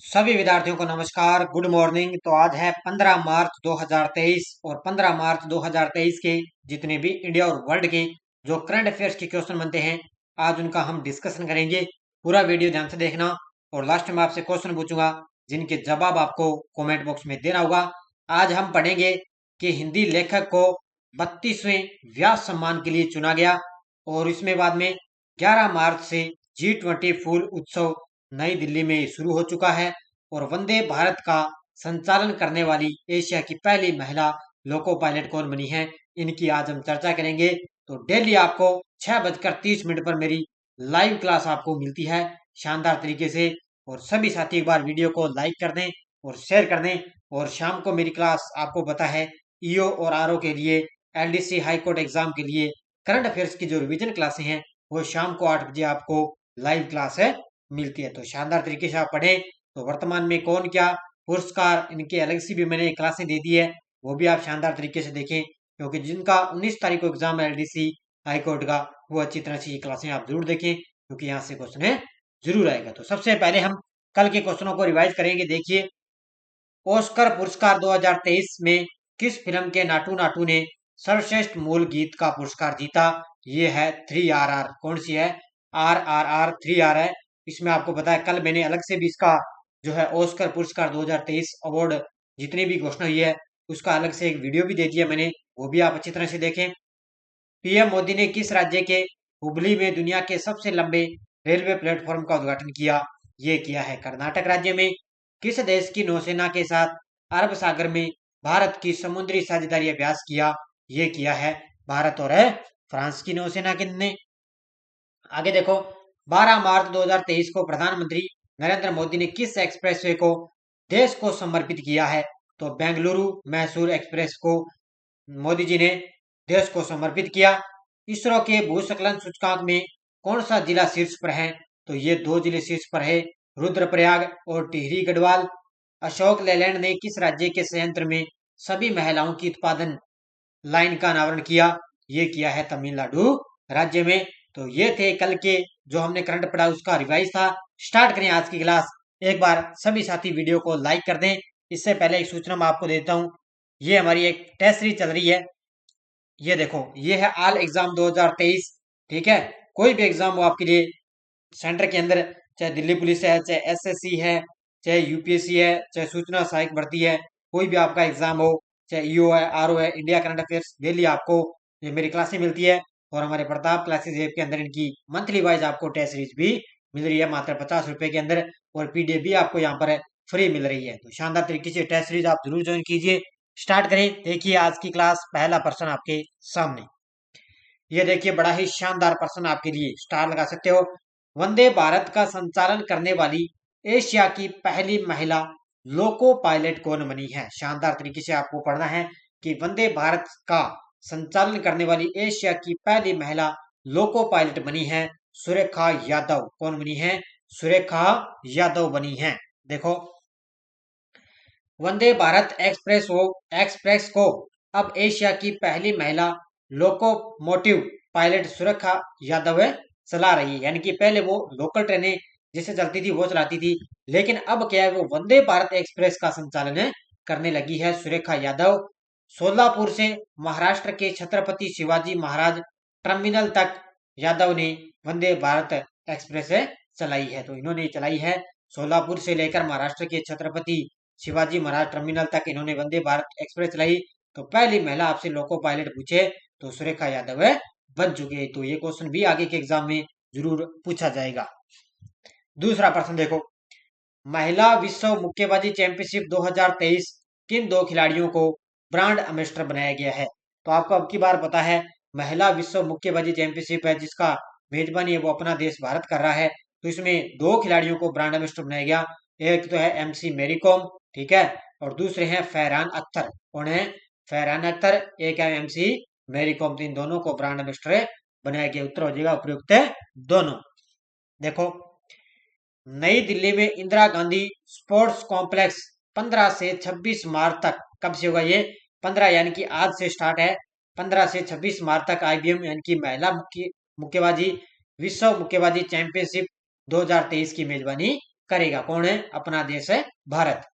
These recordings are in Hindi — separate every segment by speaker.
Speaker 1: सभी विद्यार्थियों को नमस्कार, गुड मॉर्निंग। तो आज है 15 मार्च 2023 और 15 मार्च 2023 के जितने भी इंडिया और वर्ल्ड के जो करंट अफेयर्स के क्वेश्चन बनते हैं, आज उनका हम डिस्कशन करेंगे। पूरा वीडियो ध्यान से देखना और लास्ट में आपसे क्वेश्चन पूछूंगा जिनके जवाब आपको कमेंट बॉक्स में देना होगा। आज हम पढ़ेंगे कि हिंदी लेखक को 32वें व्यास सम्मान के लिए चुना गया और इसमें बाद में 11 मार्च से G20 फूल उत्सव नई दिल्ली में शुरू हो चुका है और वंदे भारत का संचालन करने वाली एशिया की पहली महिला लोको पायलट कौन बनी है, इनकी आज हम चर्चा करेंगे। तो डेली आपको 6:30 पर मेरी लाइव क्लास आपको मिलती है शानदार तरीके से। और सभी साथी एक बार वीडियो को लाइक कर दें और शेयर कर दें। और शाम को मेरी क्लास आपको पता है ईओ और आरओ के लिए, एलडीसी हाई कोर्ट एग्जाम के लिए करंट अफेयर्स की जो रिवीजन क्लासें हैं वो शाम को 8 बजे आपको लाइव क्लास है मिलती है। तो शानदार तरीके से आप पढ़ें। तो वर्तमान में कौन क्या पुरस्कार, इनके अलग से भी मैंने क्लासें दे दी है, वो भी आप शानदार तरीके से देखें क्योंकि जिनका 19 तारीख को एग्जाम है एलडीसी हाई कोर्ट का, वो अच्छी तरह से ये क्लासें आप जरूर देखें क्योंकि यहाँ से क्वेश्चन है जरूर आएगा। तो सबसे पहले हम कल के क्वेश्चनों को रिवाइज करेंगे। देखिए, ऑस्कर पुरस्कार 2023 में किस फिल्म के नाटू नाटू ने सर्वश्रेष्ठ मूल गीत का पुरस्कार जीता? ये है 3RR। कौन सी है? RRR 3R है। इसमें आपको पता है कल मैंने अलग से भी इसका जो है ऑस्कर पुरस्कार 2023 अवार्ड जितनी भी घोषणा हुई है उसका अलग से एक वीडियो भी दे दिया मैंने, वो भी आप अच्छी तरह से देखें। पीएम मोदी ने किस राज्य के हुबली में दुनिया के सबसे लंबे रेलवे प्लेटफॉर्म का उद्घाटन किया? ये किया है कर्नाटक राज्य में। किस देश की नौसेना के साथ अरब सागर में भारत की समुद्री साझेदारी अभ्यास किया? ये किया है भारत और है फ्रांस की नौसेना के ने। आगे देखो, 12 मार्च 2023 को प्रधानमंत्री नरेंद्र मोदी ने किस एक्सप्रेसवे को देश को समर्पित किया है? तो बेंगलुरु मैसूर एक्सप्रेस को मोदी जी ने देश को समर्पित किया। इसरो के भूस्खलन सूचकांक में कौन सा जिला शीर्ष पर है? तो ये दो जिले शीर्ष पर है, रुद्रप्रयाग और टिहरी गढ़वाल। अशोक लेलैंड ने किस राज्य के संयंत्र में सभी महिलाओं की उत्पादन लाइन का अनावरण किया? ये किया है तमिलनाडु राज्य में। तो ये थे कल के जो हमने करंट पढ़ा उसका रिवाइज था। स्टार्ट करें आज की क्लास। एक बार सभी साथी वीडियो को लाइक कर दें। इससे पहले एक सूचना मैं आपको देता हूं, ये हमारी एक टेस्ट सीरीज चल रही है। ये देखो, ये है ऑल एग्जाम 2023। ठीक है, कोई भी एग्जाम हो आपके लिए सेंटर के अंदर, चाहे दिल्ली पुलिस है, चाहे एसएससी है, चाहे यूपीएससी है, चाहे सूचना सहायक भर्ती है, कोई भी आपका एग्जाम हो, चाहे ईओ है, आरओ है, इंडिया करंट अफेयर्स, डेली आपको ये मेरी क्लासें मिलती है। और हमारे प्रताप क्लासेज ऐप के अंदर इनकी मंथली वाइज आपको टेस्ट सीरीज भी मिल रही है मात्र 50 रुपए के अंदर। और पीडीएफ भी आपको यहाँ पर फ्री मिल रही है। तो शानदार तरीके से टेस्ट सीरीज आप जरूर ज्वाइन कीजिए। स्टार्ट करें। देखिए आज की क्लास, पहला प्रश्न आपके सामने। ये देखिए, बड़ा ही शानदार प्रश्न आपके लिए, स्टार लगा सकते हो। वंदे भारत का संचालन करने वाली एशिया की पहली महिला लोको पायलट कौन बनी है? शानदार तरीके से आपको पढ़ना है कि वंदे भारत का संचालन करने वाली एशिया की पहली महिला लोको पायलट बनी है सुरेखा यादव। कौन बनी है? सुरेखा यादव बनी है। देखो, वंदे भारत एक्सप्रेस को अब एशिया की पहली महिला लोकोमोटिव पायलट सुरेखा यादव चला रही है। यानी कि पहले वो लोकल ट्रेनें जैसे चलती थी वो चलाती थी, लेकिन अब क्या है, वो वंदे भारत एक्सप्रेस का संचालन करने लगी है सुरेखा यादव। सोलापुर से महाराष्ट्र के छत्रपति शिवाजी महाराज टर्मिनल तक यादव ने वंदे भारत एक्सप्रेस चलाई है। तो इन्होंने चलाई है सोलापुर से लेकर महाराष्ट्र के छत्रपति शिवाजी महाराज टर्मिनल तक इन्होंने वंदे भारत एक्सप्रेस चलाई। तो पहली महिला आपसे लोको पायलट पूछे तो सुरेखा यादव बन चुके हैं। तो ये क्वेश्चन भी आगे के एग्जाम में जरूर पूछा जाएगा। दूसरा प्रश्न देखो, महिला विश्व मुक्केबाजी चैंपियनशिप 2023 किन दो खिलाड़ियों को ब्रांड एम्बेसडर बनाया गया है? तो आपको अब की बार पता है महिला विश्व मुक्केबाजी चैंपियनशिप है जिसका मेजबानी है वो अपना देश भारत कर रहा है। तो इसमें दो खिलाड़ियों को ब्रांड एम्बेसडर बनाया गया। एक तो है एमसी मेरी कॉम, ठीक है, और दूसरे हैं फरहान अख्तर। कौन है? फरहान अख्तर, एक है एमसी मेरी कॉम। तो इन दोनों को ब्रांड एम्बेसडर बनाया गया। उत्तर हो जाएगा उपयुक्त है दोनों। देखो, नई दिल्ली में इंदिरा गांधी स्पोर्ट्स कॉम्प्लेक्स 15 से 26 मार्च तक, कब से होगा ये? 15 यानी कि आज से स्टार्ट है। 15 से 26 मार्च तक आईबीएम यानी कि मुक्केबाजी विश्व मुक्केबाजी चैंपियनशिप 2023 की मेजबानी करेगा। कौन है? अपना देश है भारत।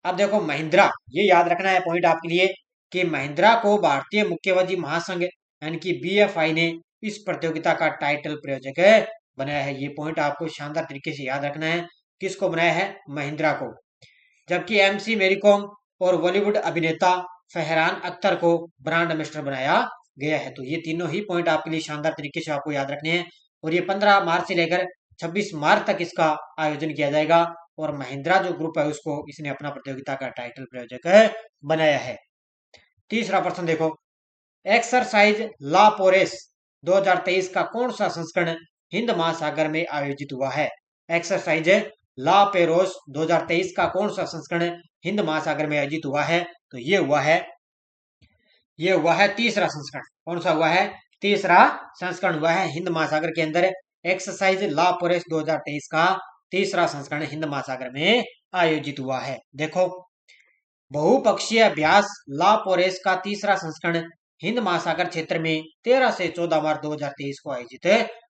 Speaker 1: अब देखो महिंद्रा, ये याद रखना है पॉइंट आपके लिए कि महिंद्रा को भारतीय मुक्केबाजी महासंघ यानी कि बीएफआई ने इस प्रतियोगिता का टाइटल प्रायोजक बनाया है। ये पॉइंट आपको शानदार तरीके से याद रखना है। किसको बनाया है? महिंद्रा को। जबकि एमसी मेरीकॉम और बॉलीवुड अभिनेता फरहान अख्तर को ब्रांड एम्बेसडर बनाया गया है। तो ये तीनों ही पॉइंट आपके लिए शानदार तरीके से आपको याद रखने हैं। और ये 15 मार्च से लेकर 26 मार्च तक इसका आयोजन किया जाएगा। और महिंद्रा जो ग्रुप है उसको इसने अपना प्रतियोगिता का टाइटल प्रायोजक बनाया है। तीसरा प्रश्न देखो, एक्सरसाइज ला पोरेस 2023 का कौन सा संस्करण हिंद महासागर में आयोजित हुआ है? एक्सरसाइज ला पेरोस 2023 का कौन सा संस्करण हिंद महासागर में आयोजित हुआ है? तो ये हुआ है तीसरा संस्करण। कौन सा हुआ है? तीसरा संस्करण हुआ है हिंद महासागर के अंदर। एक्सरसाइज ला पोरेस 2023 का तीसरा संस्करण हिंद महासागर में आयोजित हुआ है। देखो, बहुपक्षीय अभ्यास ला पोरेस का तीसरा संस्करण हिंद महासागर क्षेत्र में 13 से 14 मार्च 2023 को आयोजित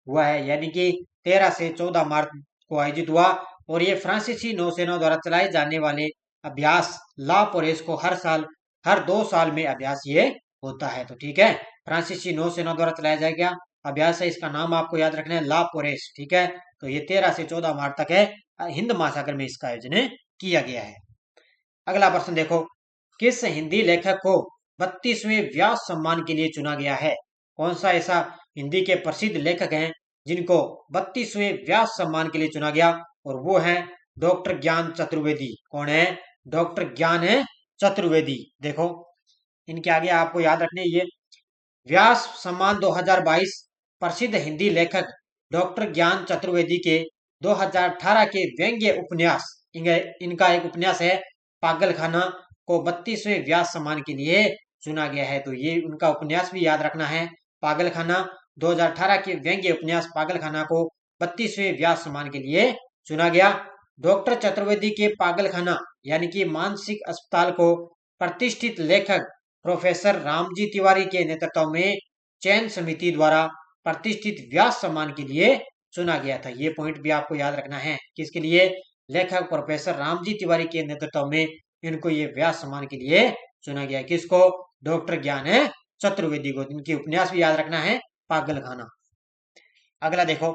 Speaker 1: हुआ है। यानी कि 13 से 14 मार्च को आयोजित हुआ। और ये फ्रांसीसी नौसेना द्वारा चलाए जाने वाले अभ्यास ला पोरेस को हर 2 साल में अभ्यास ये होता है। तो ठीक है, फ्रांसीसी नौसेना द्वारा चलाया जाएगा अभ्यास है। इसका नाम आपको याद रखना है, ला पोरेस। ठीक है, तो ये 13 से 14 मार्च तक है, हिंद महासागर में इसका आयोजन किया गया है। अगला प्रश्न देखो, किस हिंदी लेखक को 32वें व्यास सम्मान के लिए चुना गया है? कौन सा ऐसा हिंदी के प्रसिद्ध लेखक हैं जिनको 32वें व्यास सम्मान के लिए चुना गया? और वो है डॉक्टर ज्ञान चतुर्वेदी। कौन है? डॉक्टर ज्ञान चतुर्वेदी। देखो, इनके आगे आपको याद रखने ये व्यास सम्मान 2022 प्रसिद्ध हिंदी लेखक डॉक्टर ज्ञान चतुर्वेदी के 2018 के व्यंग्य उपन्यास, इनका एक उपन्यास है पागलखाना, को 32वें व्यास सम्मान के लिए चुना गया है। तो ये उनका उपन्यास भी याद रखना है, पागलखाना। 2018 के व्यंग्य उपन्यास पागलखाना को 32वें व्यास सम्मान के लिए चुना गया। डॉक्टर चतुर्वेदी के पागलखाना यानी कि मानसिक अस्पताल को प्रतिष्ठित लेखक प्रोफेसर रामजी तिवारी के नेतृत्व में चयन समिति द्वारा प्रतिष्ठित व्यास सम्मान के लिए चुना गया था। ये पॉइंट भी आपको याद रखना है, किसके लिए? लेखक प्रोफेसर रामजी तिवारी के नेतृत्व में इनको ये व्यास सम्मान के लिए चुना गया। किसको? डॉक्टर ज्ञान चतुर्वेदी को। इनकी उपन्यास भी याद रखना है, पागलखाना। अगला देखो,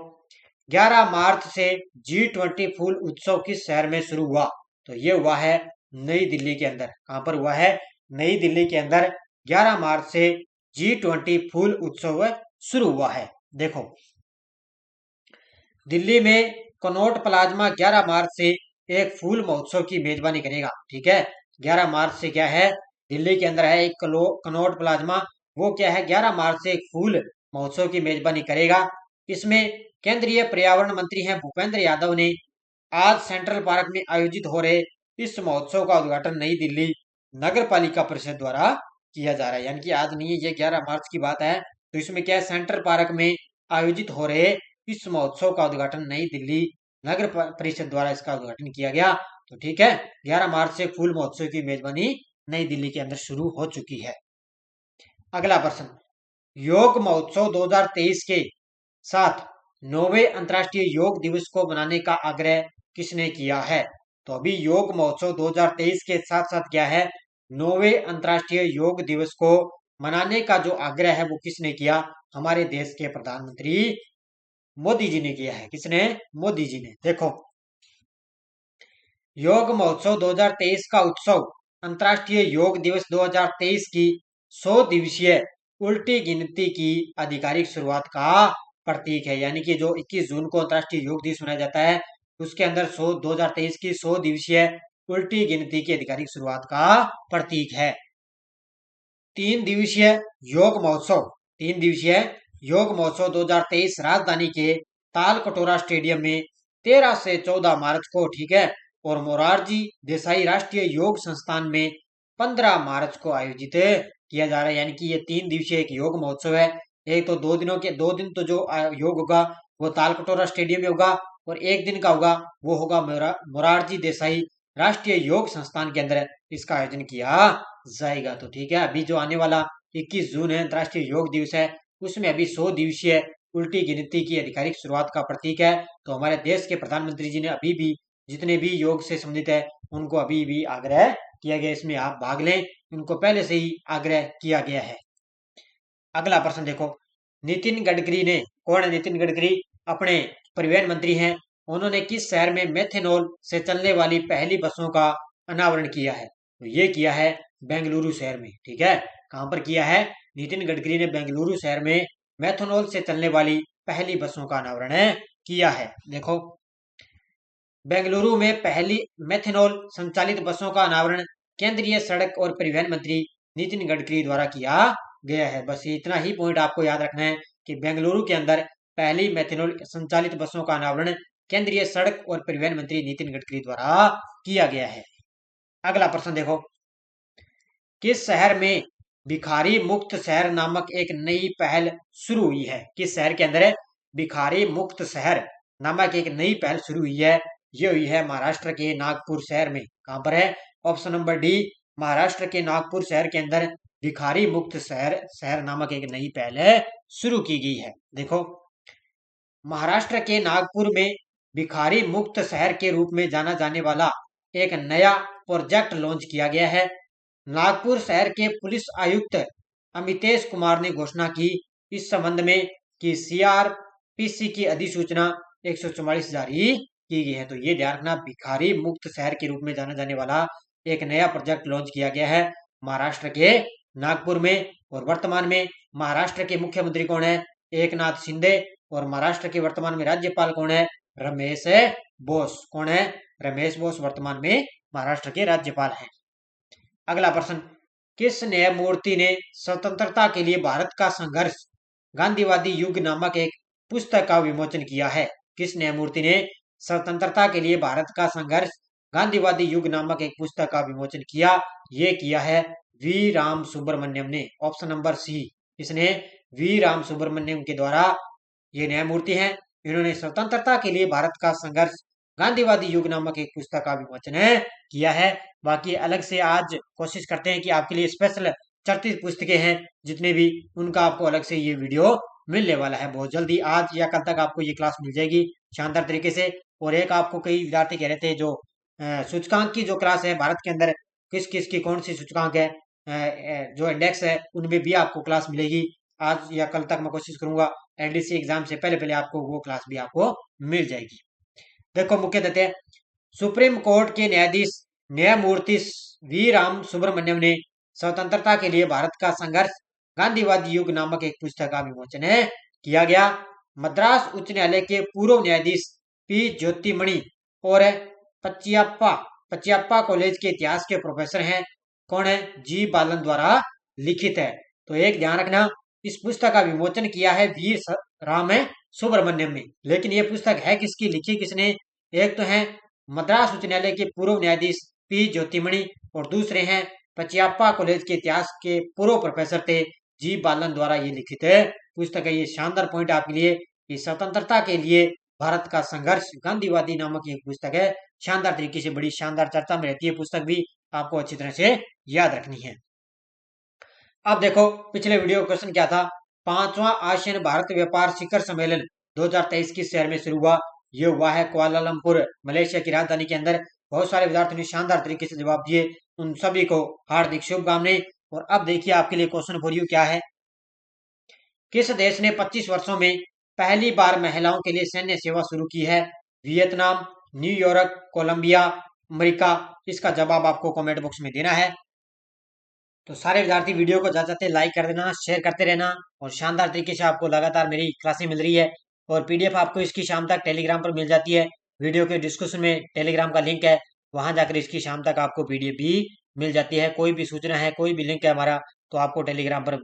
Speaker 1: 11 मार्च से G20 फूल उत्सव किस शहर में शुरू हुआ? तो ये हुआ है नई दिल्ली के अंदर। कहां पर हुआ है? नई दिल्ली के अंदर 11 मार्च से G20 फूल उत्सव शुरू हुआ है। देखो, दिल्ली में कनॉट प्लाज्मा 11 मार्च से एक फूल महोत्सव की मेजबानी करेगा। ठीक है, 11 मार्च से क्या है? दिल्ली के अंदर है एक कनॉट प्लाज्मा, वो क्या है? 11 मार्च से एक फूल महोत्सव की मेजबानी करेगा। इसमें केंद्रीय पर्यावरण मंत्री हैं भूपेंद्र यादव ने आज सेंट्रल पार्क में आयोजित हो रहे इस महोत्सव का उद्घाटन नई दिल्ली नगर पालिका परिषद द्वारा किया जा रहा है। यानी कि आज नहीं है, ये 11 मार्च की बात है। तो इसमें क्या है? सेंट्रल पार्क में आयोजित हो रहे इस महोत्सव का उद्घाटन नई दिल्ली नगर परिषद द्वारा इसका उद्घाटन किया गया। तो ठीक है, 11 मार्च से फूल महोत्सव की मेजबानी नई दिल्ली के अंदर शुरू हो चुकी है। अगला प्रश्न, योग महोत्सव 2023 के साथ 9वें अंतर्राष्ट्रीय योग दिवस को मनाने का आग्रह किसने किया है? तो अभी योग महोत्सव 2023 के साथ साथ क्या है? 9वें अंतर्राष्ट्रीय योग दिवस को मनाने का जो आग्रह है वो किसने किया? हमारे देश के प्रधानमंत्री मोदी जी ने किया है। किसने? मोदी जी ने। देखो, योग महोत्सव 2023 का उत्सव अंतर्राष्ट्रीय योग दिवस 2023 की 100 दिवसीय उल्टी गिनती की आधिकारिक शुरुआत का प्रतीक है। यानी कि जो 21 जून को अंतर्राष्ट्रीय योग दिवस मनाया जाता है, उसके अंदर 2023 की 100 दिवसीय उल्टी गिनती की आधिकारिक शुरुआत का प्रतीक है। 3 दिवसीय योग महोत्सव 2023 राजधानी के ताल कटोरा स्टेडियम में 13 से 14 मार्च को, ठीक है, और मोरारजी देसाई राष्ट्रीय योग संस्थान में 15 मार्च को आयोजित किया जा रहा है। यानी कि ये 3 दिवसीय एक योग महोत्सव है। एक तो 2 दिन तो जो योग होगा वो ताल कटोरा स्टेडियम में होगा, और एक दिन का होगा वो होगा मोरारजी देसाई राष्ट्रीय योग संस्थान के अंदर इसका आयोजन किया जाएगा। तो ठीक है, अभी जो आने वाला 21 जून है अंतर्राष्ट्रीय योग दिवस है, उसमें अभी 100 दिवसीय उल्टी गिनती की आधिकारिक शुरुआत का प्रतीक है। तो हमारे देश के प्रधानमंत्री जी ने अभी भी जितने भी योग से संबंधित है उनको अभी भी आग्रह किया गया, इसमें आप भाग लें, इनको पहले से ही आग्रह किया गया है। अगला प्रश्न देखो, नितिन गडकरी ने, कौन है नितिन गडकरी? अपने परिवहन मंत्री हैं। उन्होंने किस शहर में मेथनॉल से चलने वाली पहली बसों का अनावरण किया है? तो ये किया है बेंगलुरु शहर में। ठीक है, कहां पर किया है? नितिन गडकरी ने बेंगलुरु शहर में मेथनॉल से चलने वाली पहली बसों का अनावरण किया है। देखो, बेंगलुरु में पहली मेथनॉल संचालित बसों का अनावरण केंद्रीय सड़क और परिवहन मंत्री नितिन गडकरी द्वारा किया गया है। बस इतना ही पॉइंट आपको याद रखना है कि बेंगलुरु के अंदर पहली मेथनॉल संचालित बसों का अनावरण केंद्रीय सड़क और परिवहन मंत्री नितिन गडकरी द्वारा किया गया है। अगला प्रश्न देखो, किस शहर में भिखारी मुक्त शहर नामक एक नई पहल शुरू हुई है? किस शहर के अंदर भिखारी मुक्त शहर नामक एक नई पहल शुरू हुई है? ये हुई है महाराष्ट्र के नागपुर शहर में। कहां पर है? ऑप्शन नंबर डी, महाराष्ट्र के नागपुर शहर के अंदर भिखारी मुक्त शहर नामक एक नई पहल शुरू की गई है। देखो, महाराष्ट्र के नागपुर में भिखारी मुक्त शहर के रूप में जाना जाने वाला एक नया प्रोजेक्ट लॉन्च किया गया है। नागपुर शहर के पुलिस आयुक्त अमितेश कुमार ने घोषणा की इस संबंध में कि सीआरपीसी की अधिसूचना 144 जारी की गई है। तो ये ध्यान रखना, भिखारी मुक्त शहर के रूप में जाना जाने वाला एक नया प्रोजेक्ट लॉन्च किया गया है महाराष्ट्र के नागपुर में। और वर्तमान में महाराष्ट्र के मुख्यमंत्री कौन है? एकनाथ शिंदे। और महाराष्ट्र के वर्तमान में राज्यपाल कौन है? रमेश बोस। कौन है? रमेश बोस वर्तमान में महाराष्ट्र के राज्यपाल हैं। अगला प्रश्न, किस न्यायमूर्ति ने स्वतंत्रता के लिए भारत का संघर्ष गांधीवादी युग नामक एक पुस्तक का विमोचन किया है? किस न्यायमूर्ति ने स्वतंत्रता के लिए भारत का संघर्ष गांधीवादी युग नामक एक पुस्तक का विमोचन किया? ये किया है वी राम सुब्रमण्यम ने। ऑप्शन नंबर सी, इसने वी राम सुब्रमण्यम के द्वारा, ये न्यायमूर्ति हैं, इन्होंने स्वतंत्रता के लिए भारत का संघर्ष गांधीवादी युग नामक एक पुस्तक का विमोचन किया है। बाकी अलग से आज कोशिश करते हैं कि आपके लिए स्पेशल चर्चित पुस्तकें हैं जितने भी, उनका आपको अलग से ये वीडियो मिलने वाला है बहुत जल्दी। आज या कल तक आपको ये क्लास मिल जाएगी शानदार तरीके से। और एक आपको कई विद्यार्थी कह रहे थे जो सूचकांक की जो क्लास है, भारत के अंदर किस किस की कौन सी सूचकांक है, जो इंडेक्स है, उनमें भी आपको क्लास मिलेगी। आज या कल तक मैं कोशिश करूंगा एलडीसी एग्जाम से पहले पहले आपको वो क्लास भी आपको मिल जाएगी। देखो, मुख्य देते हैं, सुप्रीम कोर्ट के न्यायाधीश न्यायमूर्ति वी राम सुब्रमण्यम ने स्वतंत्रता के लिए भारत का संघर्ष गांधीवादी युग नामक एक पुस्तक का विमोचन किया गया। मद्रास उच्च न्यायालय के पूर्व न्यायाधीश पी ज्योतिमणि और पचियप्पा कॉलेज के इतिहास के प्रोफेसर हैं। कौन है? जी बालन द्वारा लिखित है। तो एक ध्यान रखना, इस पुस्तक का विमोचन किया है वी राम सुब्रमण्यम ने। लेकिन ये पुस्तक है किसकी, लिखी किसने? एक तो है मद्रास उच्च न्यायालय के पूर्व न्यायाधीश पी ज्योतिमणि और दूसरे हैं पचियप्पा कॉलेज के इतिहास के पूर्व प्रोफेसर थे जी बालन द्वारा ये लिखित है पुस्तक है। ये शानदार पॉइंट आपके लिए, कि स्वतंत्रता के लिए भारत का संघर्ष गांधीवादी नामक एक पुस्तक है। शानदार तरीके से, बड़ी शानदार चर्चा में रहती है पुस्तक भी, आपको अच्छी तरह से याद रखनी है। अब देखो, पिछले वीडियो का क्वेश्चन क्या था? 5वां आसियान भारत व्यापार शिखर सम्मेलन 2023 किस शहर में शुरू हुआ? ये हुआ है कुआलालंपुर, मलेशिया की राजधानी के अंदर। बहुत सारे विद्यार्थियों ने शानदार तरीके से जवाब दिए, उन सभी को हार्दिक शुभकामनाएं। और अब देखिए आपके लिए क्वेश्चन फॉर यू क्या है। किस देश ने 25 वर्षों में पहली बार महिलाओं के लिए सैन्य सेवा शुरू की है? Vietnam, New York, Colombia, America? इसका जवाब आपको कमेंट बॉक्स में देना है। तो सारे विद्यार्थी वीडियो को जाते जाते लाइक कर देना, शेयर करते रहना। और शानदार तरीके से आपको लगातार मेरी क्लासें मिल रही है। और पीडीएफ आपको इसकी शाम तक टेलीग्राम पर मिल जाती है। वीडियो के डिस्क्रिप्शन में टेलीग्राम का लिंक है, वहां जाकर इसकी शाम तक आपको पीडीएफ भी मिल जाती है। कोई भी सूचना है, कोई भी लिंक है हमारा, तो आपको टेलीग्राम पर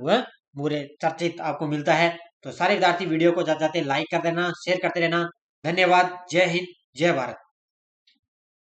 Speaker 1: पूरे चर्चित आपको मिलता है। तो सारे विद्यार्थी वीडियो को जाते जाते लाइक कर देना, शेयर करते रहना। धन्यवाद। जय हिंद, जय भारत।